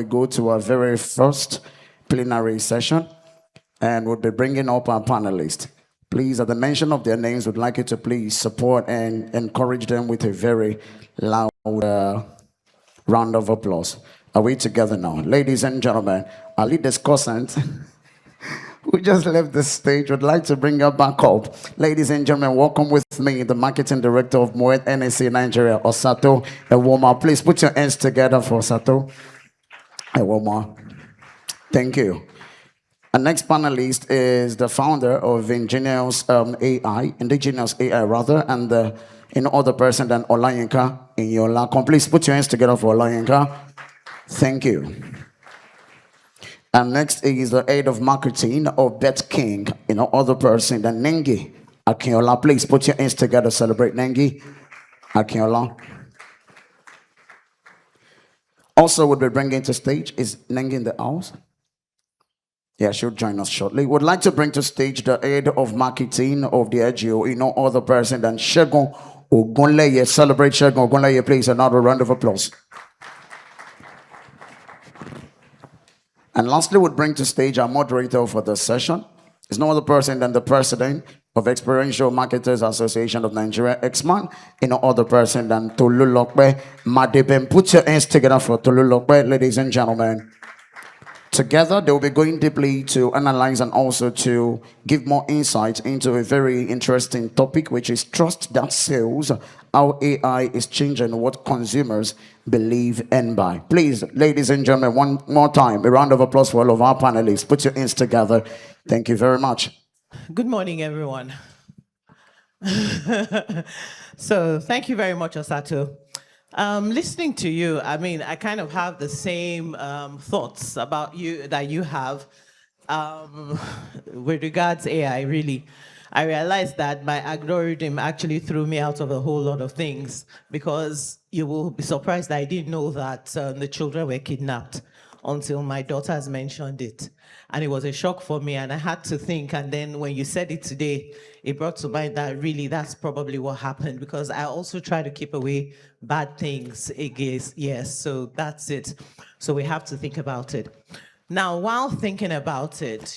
we go to our very first plenary session, and we'll be bringing up our panelists. Please, at the mention of their names, we'd like you to please support and encourage them with a very loud round of applause. Are we together now? Ladies and gentlemen, our lead discussant who just left the stage would like to bring her back up. Ladies and gentlemen, welcome with me, the marketing director of Moet NSA Nigeria, Osato Evbuomwan. Please put your hands together for Osato Evbuomwan. Thank you. Our next panelist is the founder of Indigenius AI, and the other person than Olayinka in your lap. Please put your hands together for Olayinka. Thank you. And next is the head of marketing of Bet King, other person than Nengi Akinola. Please put your hands together, celebrate Nengi Akinola. Also, would be bringing to stage is Nengi in the house. Yeah, she'll join us shortly. Would like to bring to stage the head of marketing of the AGO, other person than Segun Ogunleye. Celebrate Segun Ogunleye, please. Another round of applause. And lastly, would bring to stage our moderator for the session. Is no other person than the president of Experiential Marketers Association of Nigeria, X-Man. No other person than Tolulokpe Madeben. Put your hands together for Tolulokpe, ladies and gentlemen. Together, they will be going deeply to analyze and also to give more insight into a very interesting topic, which is trust that sells, how AI is changing what consumers believe and buy. Please, ladies and gentlemen, one more time, a round of applause for all of our panelists. Put your hands together. Thank you very much. Good morning, everyone. So thank you very much, Osato. Listening to you, I mean, I kind of have the same thoughts about you that you have with regards AI, really. I realized that my algorithm actually threw me out of a whole lot of things, because you will be surprised that I didn't know that the children were kidnapped until my daughters mentioned it. And it was a shock for me, and I had to think. And then when you said it today, it brought to mind that really that's probably what happened, because I also try to keep away bad things against, yes, so that's it. So we have to think about it. Now, while thinking about it,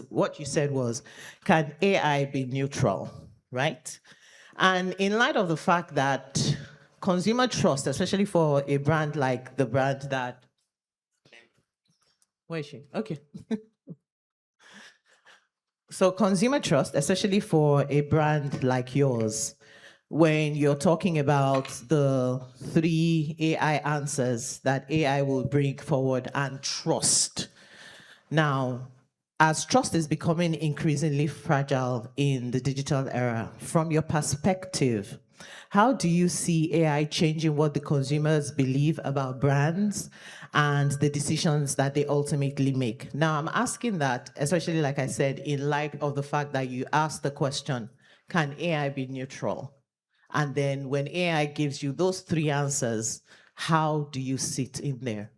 what you said was, can AI be neutral, right? And in light of the fact that consumer trust, especially for a brand like the brand that, where is she? Okay. So consumer trust, especially for a brand like yours, when you're talking about the 3 AI answers that AI will bring forward and trust. Now, as trust is becoming increasingly fragile in the digital era, from your perspective, how do you see AI changing what the consumers believe about brands and the decisions that they ultimately make? Now, I'm asking that, especially like I said, in light of the fact that you asked the question, can AI be neutral? And then when AI gives you those 3 answers, how do you sit in there?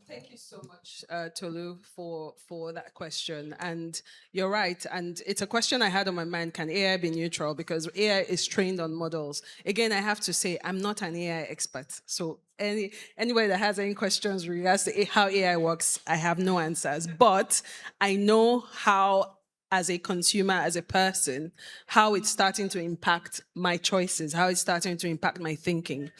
Thank you so much, Tolu, for that question. And you're right. And it's a question I had on my mind. Can AI be neutral? Because AI is trained on models. Again, I have to say, I'm not an AI expert. So anybody that has any questions regards to how AI works, I have no answers. But I know how, as a consumer, as a person, how it's starting to impact my choices, how it's starting to impact my thinking.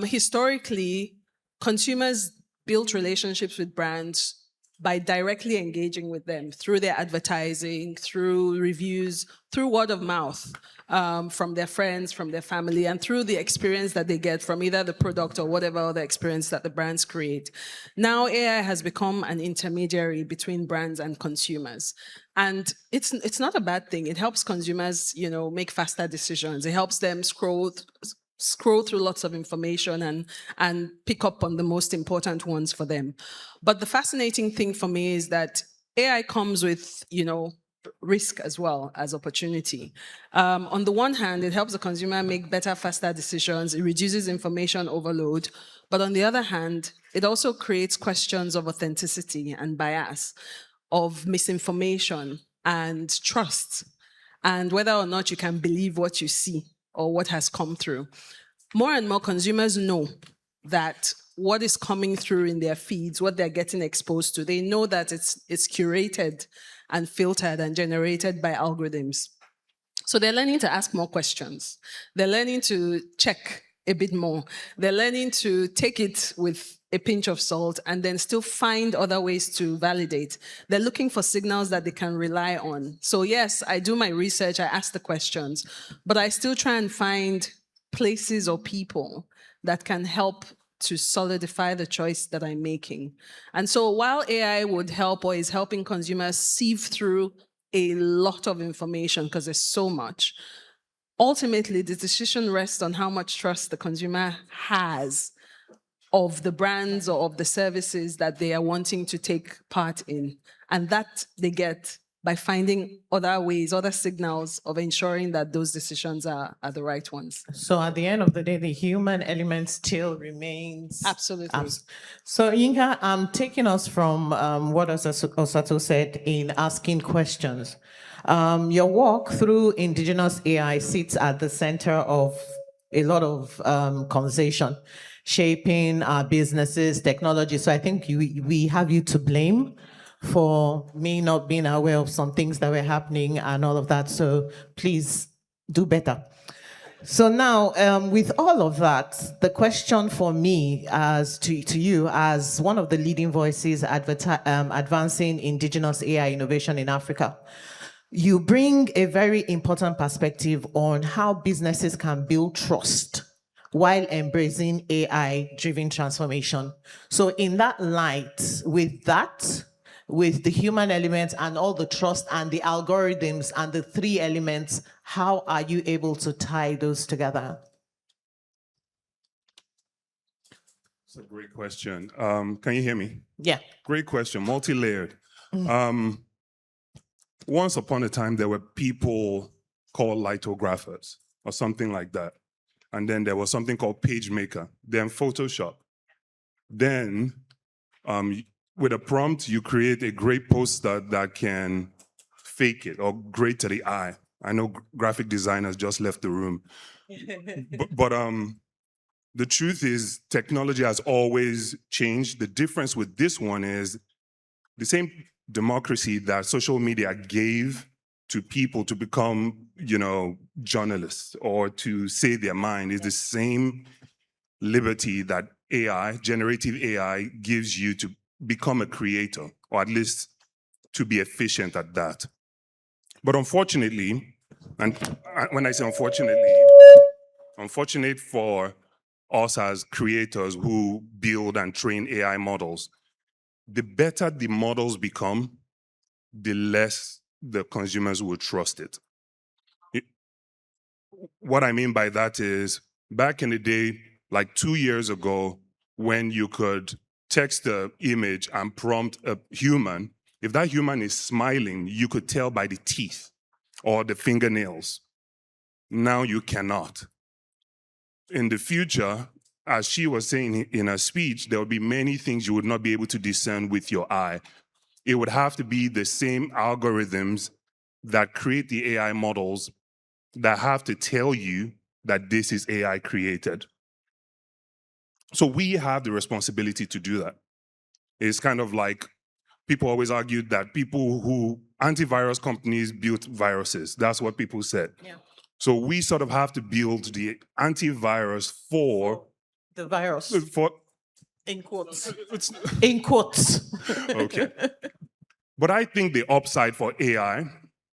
Historically, consumers built relationships with brands by directly engaging with them through their advertising, through reviews, through word of mouth, from their friends, from their family, and through the experience that they get from either the product or whatever other experience that the brands create. Now AI has become an intermediary between brands and consumers. And it's not a bad thing. It helps consumers, make faster decisions. It helps them scroll through lots of information and pick up on the most important ones for them. But the fascinating thing for me is that AI comes with, risk as well as opportunity. On the one hand, it helps the consumer make better, faster decisions. It reduces information overload. But on the other hand, it also creates questions of authenticity and bias, of misinformation and trust, and whether or not you can believe what you see or what has come through. More and more consumers know that what is coming through in their feeds, what they're getting exposed to. They know that it's curated and filtered and generated by algorithms. So they're learning to ask more questions. They're learning to check a bit more. They're learning to take it with a pinch of salt and then still find other ways to validate. They're looking for signals that they can rely on. So yes, I do my research, I ask the questions, but I still try and find places or people that can help to solidify the choice that I'm making. And so while AI would help or is helping consumers sieve through a lot of information because there's so much, ultimately the decision rests on how much trust the consumer has of the brands or of the services that they are wanting to take part in. And that they get by finding other ways, other signals of ensuring that those decisions are the right ones. So at the end of the day, the human element still remains. Absolutely. So Yinka, taking us from what Osato said in asking questions. Your work through Indigenius AI sits at the center of a lot of conversation, shaping our businesses, technology. So I think we have you to blame for me not being aware of some things that were happening and all of that. So please do better. So now, with all of that, the question for me as to you as one of the leading voices advancing indigenous AI innovation in Africa, you bring a very important perspective on how businesses can build trust while embracing AI-driven transformation. So in that light, with the human element and all the trust and the algorithms and the three elements, how are you able to tie those together? It's a great question. Can you hear me? Yeah. Great question, multi-layered. Once upon a time, there were people called lithographers or something like that. And then there was something called PageMaker, then Photoshop. Then with a prompt, you create a great poster that can fake it or great to the eye. I know graphic designers just left the room. but the truth is technology has always changed. The difference with this one is the same democracy that social media gave to people to become, journalists or to say their mind is the same liberty that AI, generative AI, gives you to become a creator, or at least to be efficient at that. But unfortunately, and when I say unfortunate for us as creators who build and train AI models, the better the models become, the less the consumers will trust it. What I mean by that is, back in the day, like 2 years ago, when you could text the image and prompt a human, if that human is smiling, you could tell by the teeth or the fingernails. Now you cannot. In the future, as she was saying in her speech, there will be many things you would not be able to discern with your eye. It would have to be the same algorithms that create the AI models that have to tell you that this is AI created. So we have the responsibility to do that. It's kind of like people always argued that antivirus companies built viruses. That's what people said. Yeah. So we sort of have to build the antivirus for the virus. In quotes. In quotes. Okay. But I think the upside for AI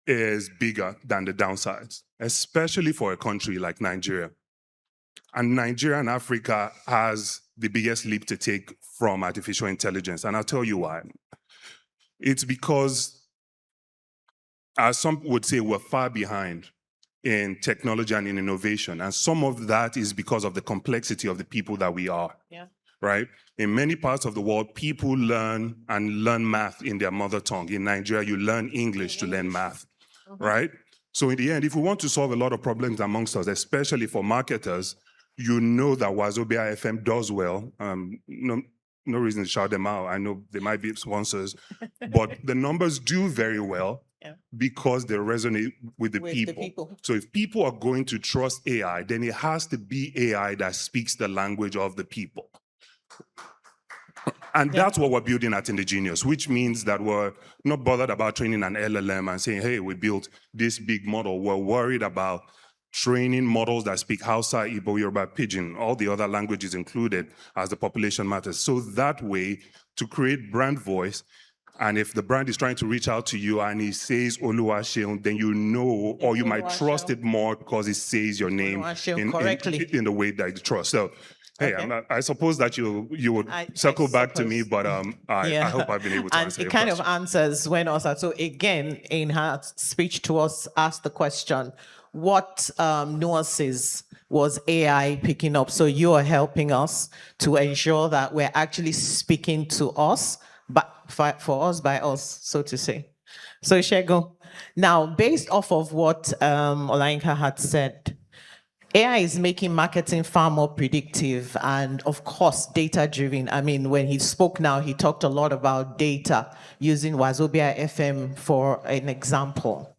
is bigger than the downsides, especially for a country like Nigeria. And Nigeria and Africa has the biggest leap to take from artificial intelligence. And I'll tell you why. It's because, as some would say, we're far behind in technology and in innovation. And some of that is because of the complexity of the people that we are. Yeah. Right? In many parts of the world, people learn math in their mother tongue. In Nigeria, you learn English to learn math. Right? So in the end, if we want to solve a lot of problems amongst us, especially for marketers, you know that Wazobia FM does well. No reason to shout them out. I know they might be sponsors, but the numbers do very well because they resonate with the people. So if people are going to trust AI, then it has to be AI that speaks the language of the people. And that's what we're building at Indigenius, which means that we're not bothered about training an LLM and saying, hey, we built this big model. We're worried about training models that speak Hausa, Igbo, Yoruba, Pidgin, all the other languages included as the population matters. So that way, to create brand voice, and if the brand is trying to reach out to you and it says Oluwaseun, then you know, or you might trust it more because it says your name in the way that you trust. So, hey, Okay. I suppose that you would circle back to me, but I hope I've been able to answer And your it kind question. of answers when Osato, again, in her speech to us, asked the question, what nuances was AI picking up? So you are helping us to ensure that we're actually speaking to us, but for us, by us, so to say. So Segun, now, based off of what Olayinka had said, AI is making marketing far more predictive and, of course, data-driven. I mean, when he spoke now, he talked a lot about data, using Wazobia FM for an example.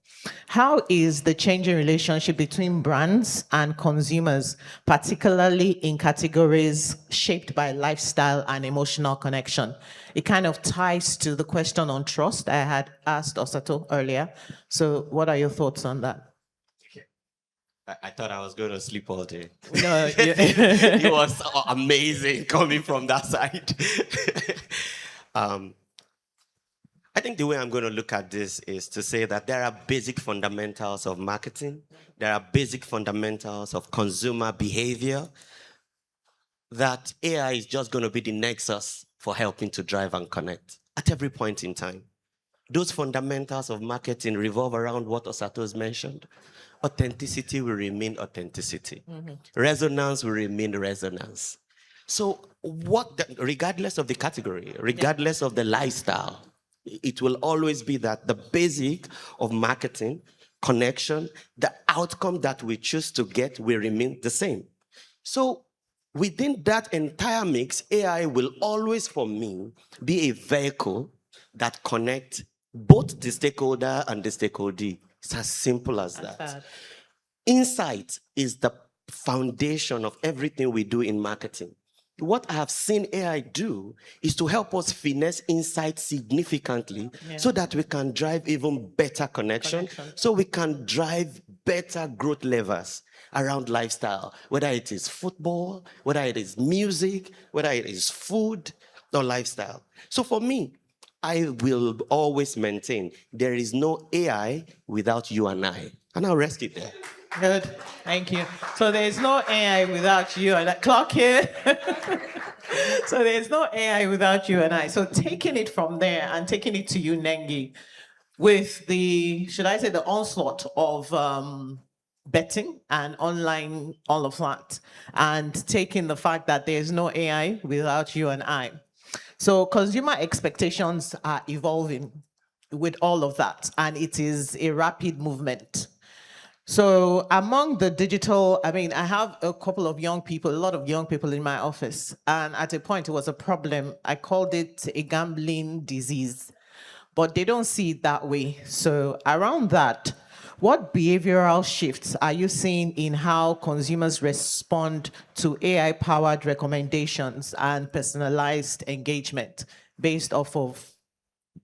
How is the changing relationship between brands and consumers, particularly in categories shaped by lifestyle and emotional connection? It kind of ties to the question on trust I had asked Osato earlier. So what are your thoughts on that? I thought I was going to sleep all day. No, It was amazing coming from that side. I think the way I'm going to look at this is to say that there are basic fundamentals of marketing. There are basic fundamentals of consumer behavior that AI is just going to be the nexus for helping to drive and connect at every point in time. Those fundamentals of marketing revolve around what Osato has mentioned. Authenticity will remain authenticity. Resonance will remain resonance. So regardless of the category, regardless of the lifestyle, it will always be that the basic of marketing, connection, the outcome that we choose to get will remain the same. So within that entire mix, AI will always, for me, be a vehicle that connects both the stakeholder and the stakeholdee. It's as simple as that. Insight is the foundation of everything we do in marketing. What I have seen AI do is to help us finesse insight significantly so that we can drive even better connection, so we can drive better growth levers around lifestyle, whether it is football, whether it is music, whether it is food or lifestyle. So for me, I will always maintain there is no AI without you and I. And I'll rest it there. Good, thank you. So there's no AI without you and I. Clock here. So there's no AI without you and I. So taking it from there and taking it to you, Nengi, with the, should I say, the onslaught of betting and online, all of that, and taking the fact that there's no AI without you and I. So consumer expectations are evolving with all of that, and it is a rapid movement. So among the digital, I mean, I have a couple of young people, a lot of young people in my office, and at a point it was a problem. I called it a gambling disease, but they don't see it that way. So around that, what behavioral shifts are you seeing in how consumers respond to AI-powered recommendations and personalized engagement based off of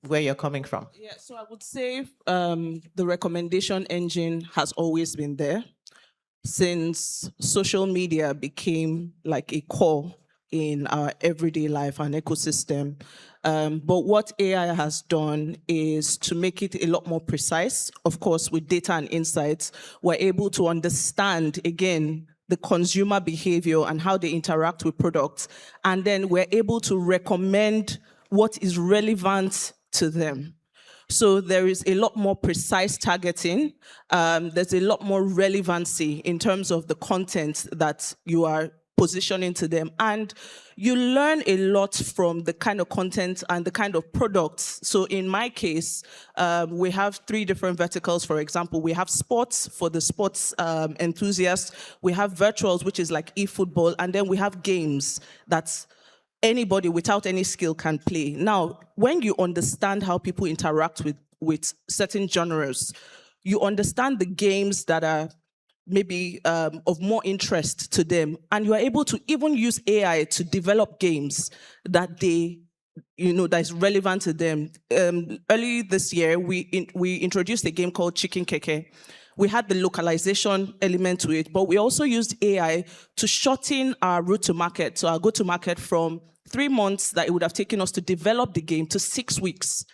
where you're coming from? Yeah, so I would say the recommendation engine has always been there since social media became like a core in our everyday life and ecosystem. But what AI has done is to make it a lot more precise. Of course, with data and insights, we're able to understand, again, the consumer behavior and how they interact with products. And then we're able to recommend what is relevant to them. So there is a lot more precise targeting. There's a lot more relevancy in terms of the content that you are positioning to them. And you learn a lot from the kind of content and the kind of products. So in my case, we have 3 different verticals. For example, we have sports for the sports enthusiasts. We have virtuals, which is like eFootball. And then we have games that's anybody without any skill can play. Now, when you understand how people interact with certain genres, you understand the games that are maybe of more interest to them. And you are able to even use AI to develop games that that is relevant to them. Early this year, we introduced a game called Chicken Keke. We had the localization element to it, but we also used AI to shorten our route to market, so our go to market from 3 months that it would have taken us to develop the game to 6 weeks.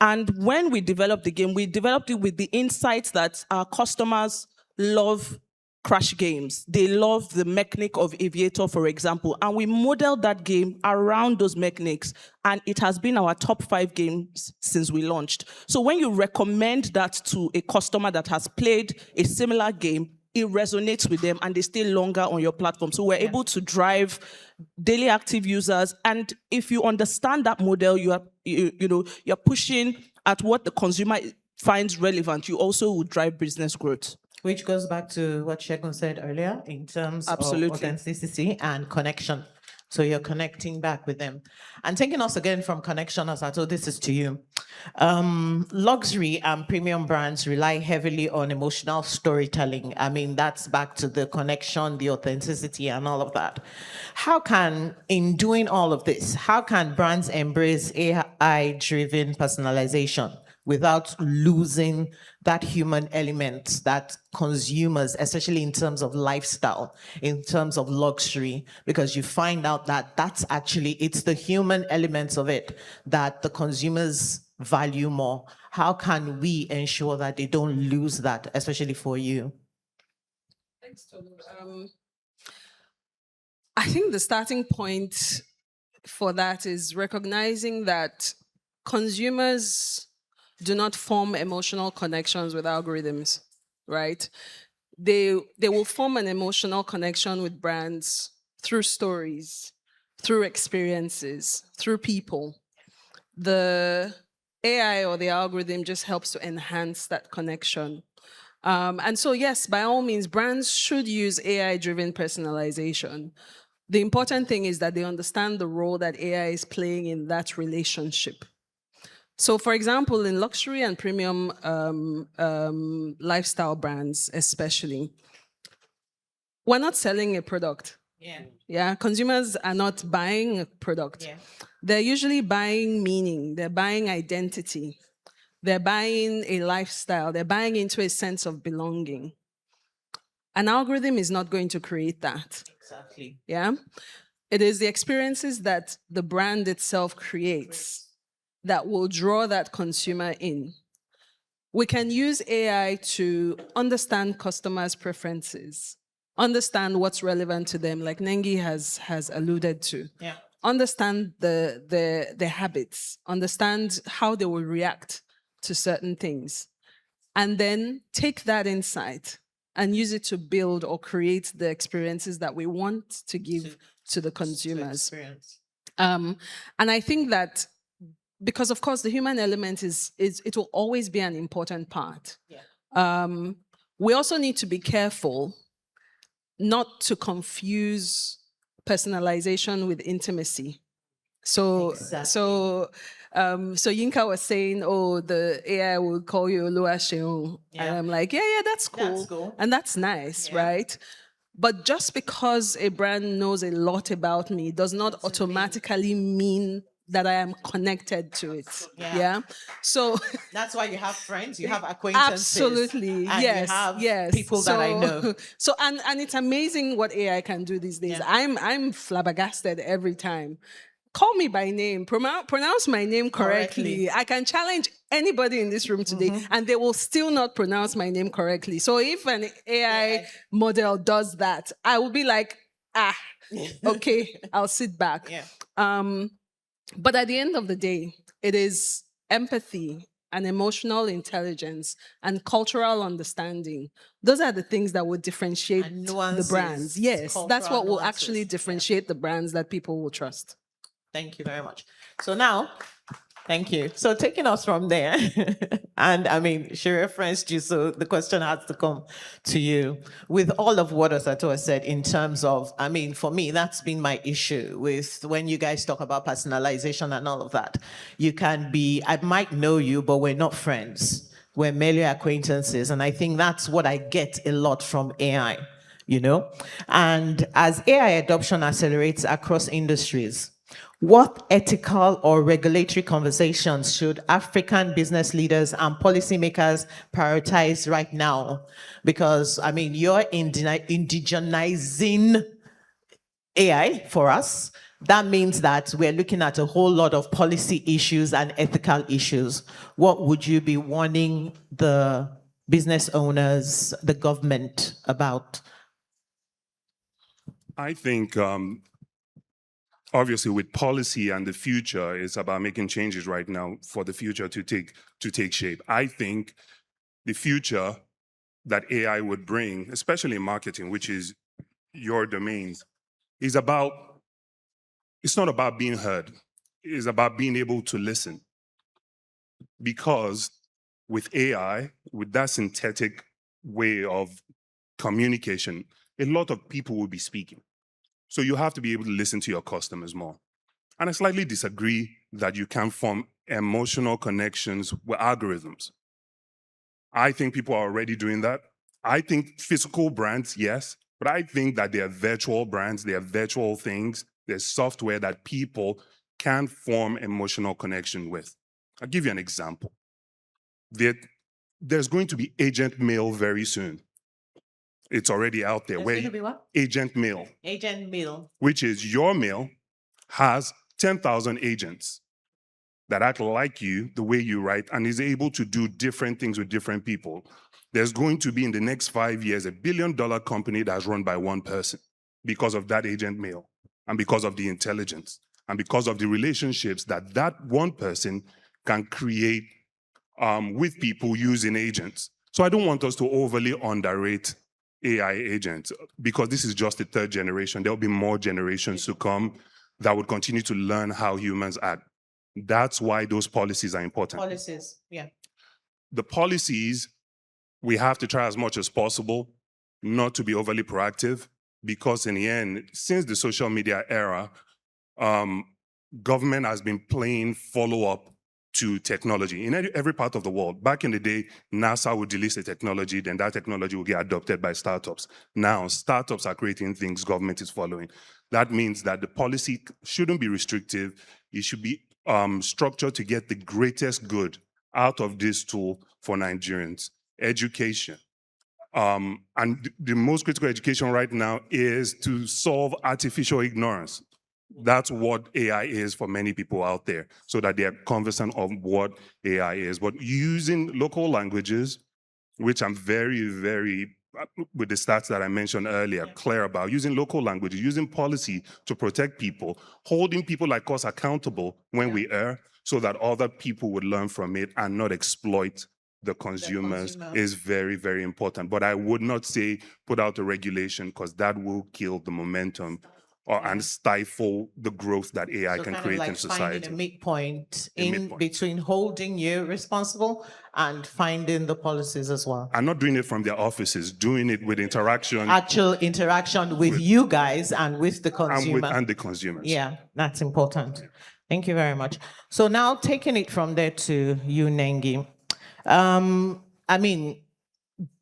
And when we developed the game, we developed it with the insights that our customers love crash games. They love the mechanic of Aviator, for example, and we modeled that game around those mechanics, and it has been our top 5 games since we launched. So when you recommend that to a customer that has played a similar game, it resonates with them and they stay longer on your platform. So we're able to drive daily active users, and if you understand that model, you're pushing at what the consumer finds relevant. You also will drive business growth. Which goes back to what Segun said earlier in terms Absolutely. of authenticity and connection. So you're connecting back with them. And taking us again from connection, Osato, this is to you. Luxury and premium brands rely heavily on emotional storytelling. I mean, that's back to the connection, the authenticity, and all of that. How can, in doing all of this, how can brands embrace AI-driven personalization without losing that human element that consumers, especially in terms of lifestyle, in terms of luxury, because you find out that it's the human elements of it that the consumers value more. How can we ensure that they don't lose that, especially for you? Thanks, Tolu. I think the starting point for that is recognizing that consumers do not form emotional connections with algorithms, right? They will form an emotional connection with brands through stories, through experiences, through people. The AI or the algorithm just helps to enhance that connection. And so, yes, by all means, brands should use AI-driven personalization. The important thing is that they understand the role that AI is playing in that relationship. So, for example, in luxury and premium lifestyle brands, especially, we're not selling a product. Yeah. Consumers are not buying a product. Yeah. They're usually buying meaning. They're buying identity. They're buying a lifestyle. They're buying into a sense of belonging. An algorithm is not going to create that. Exactly. Yeah. It is the experiences that the brand itself creates that will draw that consumer in. We can use AI to understand customers' preferences, understand what's relevant to them, like Nengi has alluded to. Yeah. Understand the habits, understand how they will react to certain things, and then take that insight and use it to build or create the experiences that we want to give to the consumers. And I think that because, of course, the human element it will always be an important part. Yeah. We also need to be careful not to confuse personalization with intimacy. So, exactly. so Yinka was saying, "Oh, the AI will call you Olua Sheung," and I'm like, "Yeah, that's cool, That's cool. and that's nice, right?" But just because a brand knows a lot about me does not automatically mean that I am connected to it. Yeah. So that's why you have friends, you have acquaintances. Absolutely. And yes. you have yes. people that I know. So and it's amazing what AI can do these days. Yeah. I'm flabbergasted every time. Call me by name, pronounce my name correctly. I can challenge anybody in this room today, and they will still not pronounce my name correctly. So if an AI model does that, I will be like, okay, I'll sit back. Yeah. But at the end of the day, it is empathy and emotional intelligence and cultural understanding. Those are the things that will differentiate the brands. Yes, that's what will actually differentiate the brands that people will trust. Thank you very much. So now, thank you. So taking us from there, and I mean, she referenced you, so the question has to come to you. With all of what Osato has said in terms of, I mean, for me, that's been my issue with when you guys talk about personalization and all of that. You can be, I might know you, but we're not friends. we're merely acquaintances. And I think that's what I get a lot from AI, you know? And as AI adoption accelerates across industries, what ethical or regulatory conversations should African business leaders and policymakers prioritize right now? Because, I mean, you're indigenizing AI for us. That means that we're looking at a whole lot of policy issues and ethical issues. What would you be warning the business owners, the government about? I think obviously with policy and the future, it's about making changes right now for the future to take shape. I think the future that AI would bring, especially in marketing, which is your domains, is about, it's not about being heard. It's about being able to listen. Because with AI, with that synthetic way of communication, a lot of people will be speaking. So you have to be able to listen to your customers more. And I slightly disagree that you can form emotional connections with algorithms. I think people are already doing that. I think physical brands, yes, but I think that they are virtual brands, they are virtual things, there's software that people can form emotional connection with. I'll give you an example. There's going to be agent mail very soon. It's already out there. There's going to be what? Agent mail. Agent mail. Which is your mail has 10,000 agents that act like you, the way you write, and is able to do different things with different people. There's going to be in the next 5 years a $1 billion company that's run by one person because of that agent mail and because of the intelligence and because of the relationships that that one person can create with people using agents. So I don't want us to overly underrate AI agents because this is just the third generation. There'll be more generations to come that would continue to learn how humans act. That's why those policies are important. Policies, yeah. The policies, we have to try as much as possible not to be overly proactive because in the end, since the social media era, government has been playing follow-up to technology in every part of the world. Back in the day, NASA would release a technology, then that technology will get adopted by startups. Now, startups are creating things government is following. That means that the policy shouldn't be restrictive. It should be structured to get the greatest good out of this tool for Nigerians. Education. And the most critical education right now is to solve artificial ignorance. That's what AI is for many people out there, so that they are conversant of what AI is. But using local languages, which I'm very, very, with the stats that I mentioned earlier, clear about, using local languages, using policy to protect people, holding people like us accountable when we err, so that other people would learn from it and not exploit the consumers is very, very important. But I would not say put out a regulation because that will kill the momentum and stifle the growth that AI can create in society. Finding a midpoint between holding you responsible and finding the policies as well. And not doing it from their offices, doing it with interaction. Actual interaction with you guys and with the consumer. And the consumers. Yeah, that's important. Thank you very much. So now taking it from there to you, Nengi. I mean,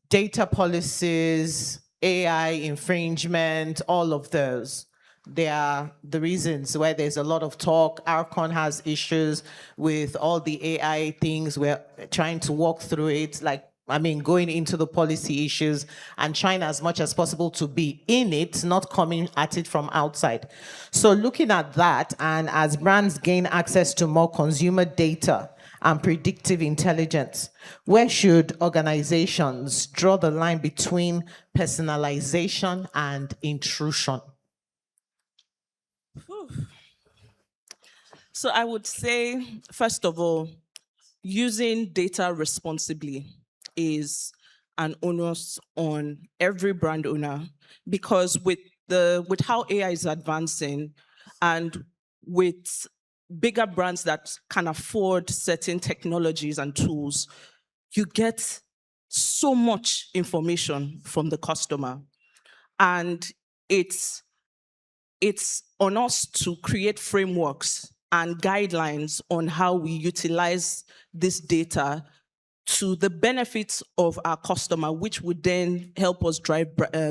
data policies, AI infringement, all of those. They are the reasons why there's a lot of talk. Arcon has issues with all the AI things. We're trying to walk through it, going into the policy issues and trying as much as possible to be in it, not coming at it from outside. So looking at that, and as brands gain access to more consumer data and predictive intelligence, where should organizations draw the line between personalization and intrusion? So I would say, first of all, using data responsibly is an onus on every brand owner, because with how AI is advancing and with bigger brands that can afford certain technologies and tools, you get so much information from the customer. And it's on us to create frameworks and guidelines on how we utilize this data to the benefits of our customer, which would then help us drive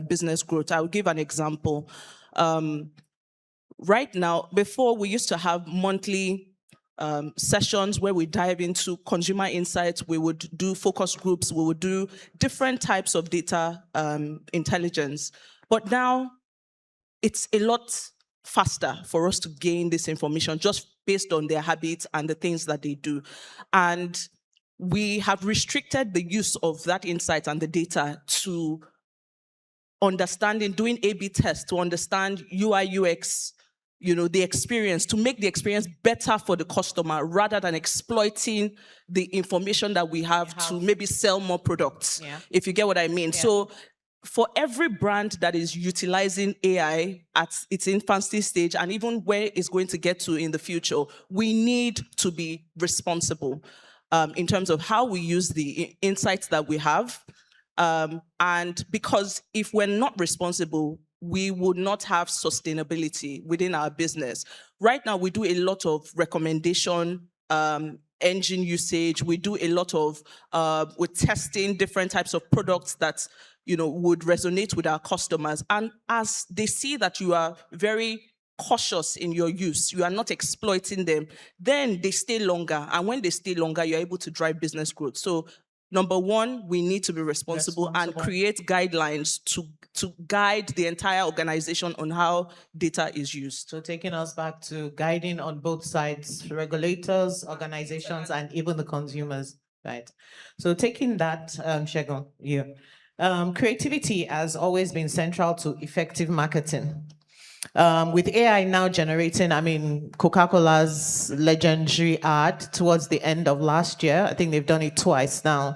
business growth. I'll give an example. Right now, before we used to have monthly sessions where we dive into consumer insights, we would do focus groups, we would do different types of data intelligence. But now it's a lot faster for us to gain this information just based on their habits and the things that they do. And we have restricted the use of that insight and the data to understanding, doing A/B tests to understand UI, UX, the experience, to make the experience better for the customer rather than exploiting the information that we have to maybe sell more products, if you get what I mean. Yeah. So for every brand that is utilizing AI at its infancy stage and even where it's going to get to in the future, we need to be responsible in terms of how we use the insights that we have. And because if we're not responsible, we would not have sustainability within our business. Right now, we do a lot of recommendation engine usage. We do a lot of, we're testing different types of products that, would resonate with our customers. And as they see that you are very cautious in your use, you are not exploiting them, then they stay longer. And when they stay longer, you're able to drive business growth. So number one, we need to be responsible and create guidelines to guide the entire organization on how data is used. So taking us back to guiding on both sides, regulators, organizations, and even the consumers, right? So taking that, Segun, creativity has always been central to effective marketing. With AI now generating, Coca-Cola's legendary ad towards the end of last year, I think they've done it twice now.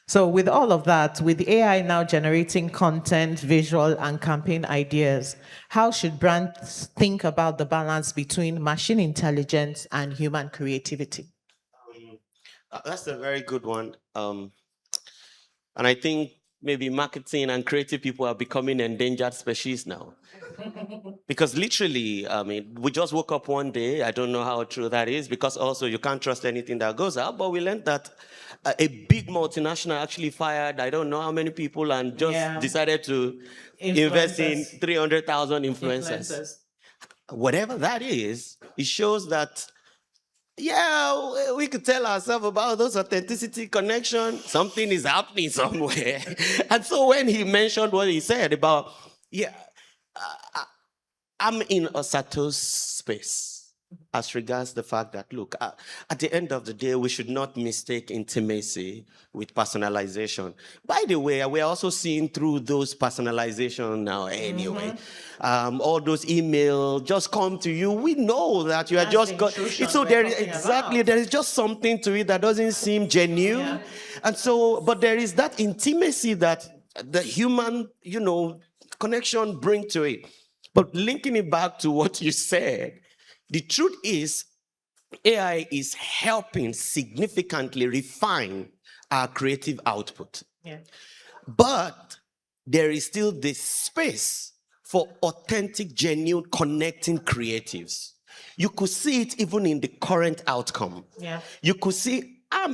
So with all of that, with AI now generating content, visual, and campaign ideas, how should brands think about the balance between machine intelligence and human creativity? That's a very good one. And I think maybe marketing and creative people are becoming endangered species now. Because literally, we just woke up one day, I don't know how true that is, because also you can't trust anything that goes out, but we learned that a big multinational actually fired, I don't know how many people, and just decided to invest in 300,000 influencers. Whatever that is, it shows that, we could tell ourselves about those authenticity connection, something is happening somewhere. And so when he mentioned what he said about, I'm in Osato's space as regards the fact that, look, at the end of the day, we should not mistake intimacy with personalization. By the way, we're also seeing through those personalization now anyway. All those emails just come to you. We know that you are just got. So there is just something to it that doesn't seem genuine. And so, but there is that intimacy that the human, connection bring to it. But linking it back to what you said, the truth is AI is helping significantly refine our creative output. But there is still this space for authentic, genuine, connecting creatives. You could see it even in the current outcome. You could see, I'm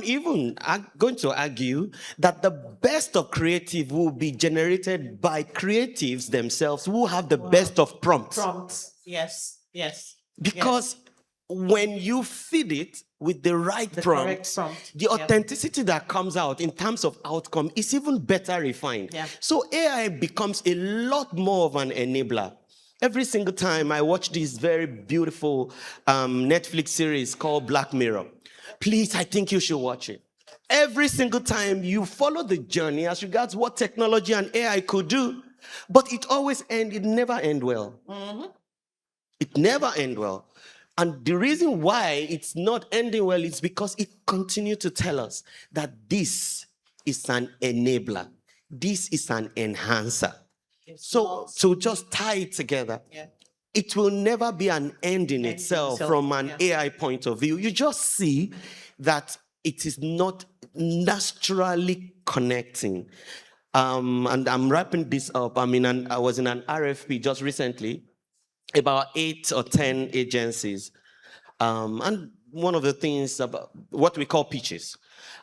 going to argue that the best of creative will be generated by creatives themselves who have the best of prompts. Yes. Because when you feed it with the right prompt, the authenticity that comes out in terms of outcome is even better refined. So AI becomes a lot more of an enabler. Every single time I watch this very beautiful Netflix series called Black Mirror, please, I think you should watch it. Every single time you follow the journey as regards what technology and AI could do, but it never ends well. It never ends well. And the reason why it's not ending well is because it continues to tell us that this is an enabler. This is an enhancer. So just tie it together. It will never be an end in itself from an AI point of view. You just see that it is not naturally connecting. And I'm wrapping this up. I was in an RFP just recently, about 8 or 10 agencies. and one of the things about what we call pitches.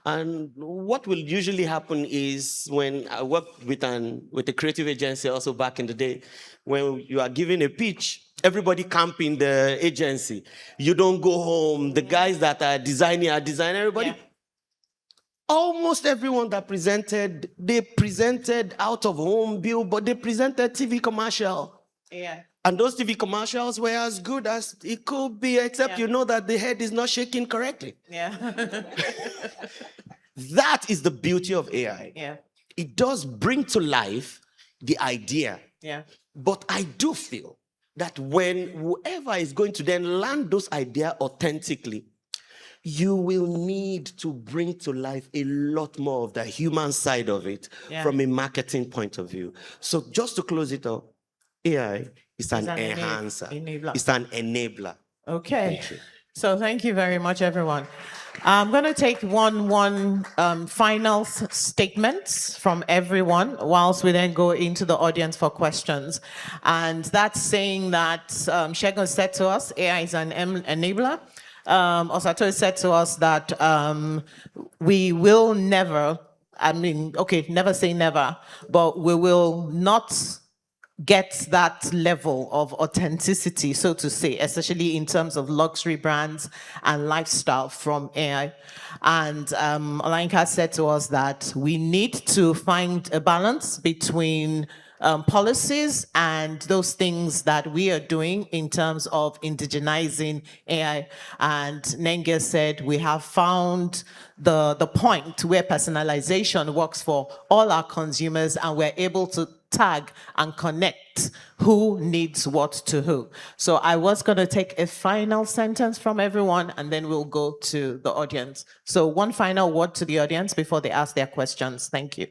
And what will usually happen is when I worked with a creative agency also back in the day, when you are given a pitch, everybody camp in the agency. You don't go home. The guys that are designing, everybody. Yeah. Almost everyone that presented, they presented out of home bill, but they presented TV commercial. Yeah. And those TV commercials were as good as it could be, except you know that the head is not shaking correctly. Yeah. That is the beauty of AI. Yeah. It does bring to life the idea. Yeah. But I do feel that when whoever is going to then land those ideas authentically, you will need to bring to life a lot more of the human side of it from a marketing point of view. So just to close it up, AI is an enhancer. Enabler. It's an enabler. Okay. So thank you very much, everyone. I'm going to take one final statement from everyone whilst we then go into the audience for questions. And that's saying that Segun said to us, AI is an enabler. Osato said to us that we will never, never say never, but we will not get that level of authenticity, so to say, especially in terms of luxury brands and lifestyle from AI. And Olayinka said to us that we need to find a balance between policies and those things that we are doing in terms of indigenizing AI. And Nenge said we have found the point where personalization works for all our consumers, and we're able to tag and connect who needs what to who. So I was going to take a final sentence from everyone, and then we'll go to the audience. So one final word to the audience before they ask their questions. Thank you.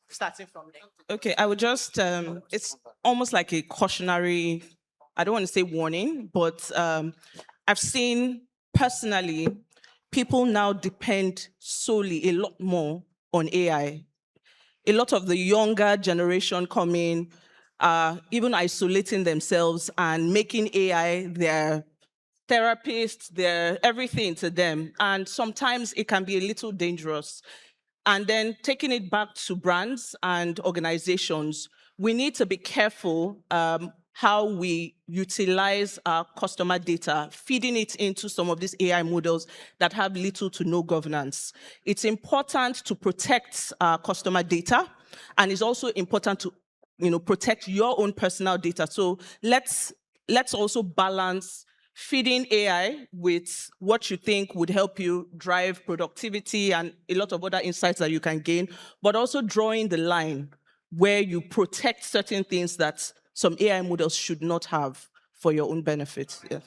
Starting from there. Okay, I would just, it's almost like a cautionary, I don't want to say warning, but I've seen personally, people now depend solely a lot more on AI. A lot of the younger generation coming, even isolating themselves and making AI their therapist, their everything to them. And sometimes it can be a little dangerous. And then taking it back to brands and organizations, we need to be careful how we utilize our customer data, feeding it into some of these AI models that have little to no governance. It's important to protect our customer data, and it's also important to protect your own personal data. So let's also balance feeding AI with what you think would help you drive productivity and a lot of other insights that you can gain, but also drawing the line where you protect certain things that some AI models should not have for your own benefit. Yeah.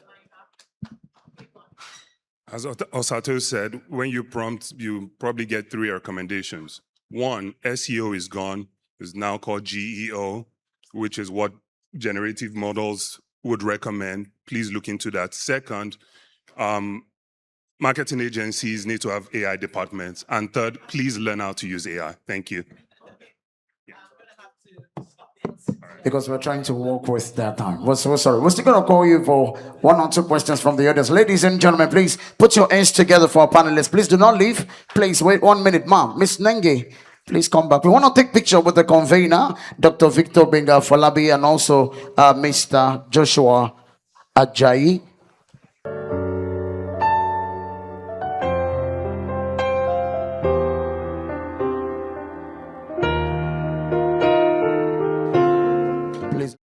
As Osato said, when you prompt, you probably get 3 recommendations. 1, SEO is gone. It's now called GEO, which is what generative models would recommend. Please look into that. Second, marketing agencies need to have AI departments. And third, please learn how to use AI. Thank you. Because we're trying to work with that time. We're so sorry. We're still going to call you for 1 or 2 questions from the audience. Ladies and gentlemen, please put your hands together for our panelists. Please do not leave. Please wait 1 minute. Ma'am, Miss Nenge, please come back. We want to take picture with the convener, Dr. Victor Benga Falabi, and also Mr. Joshua Ajayi.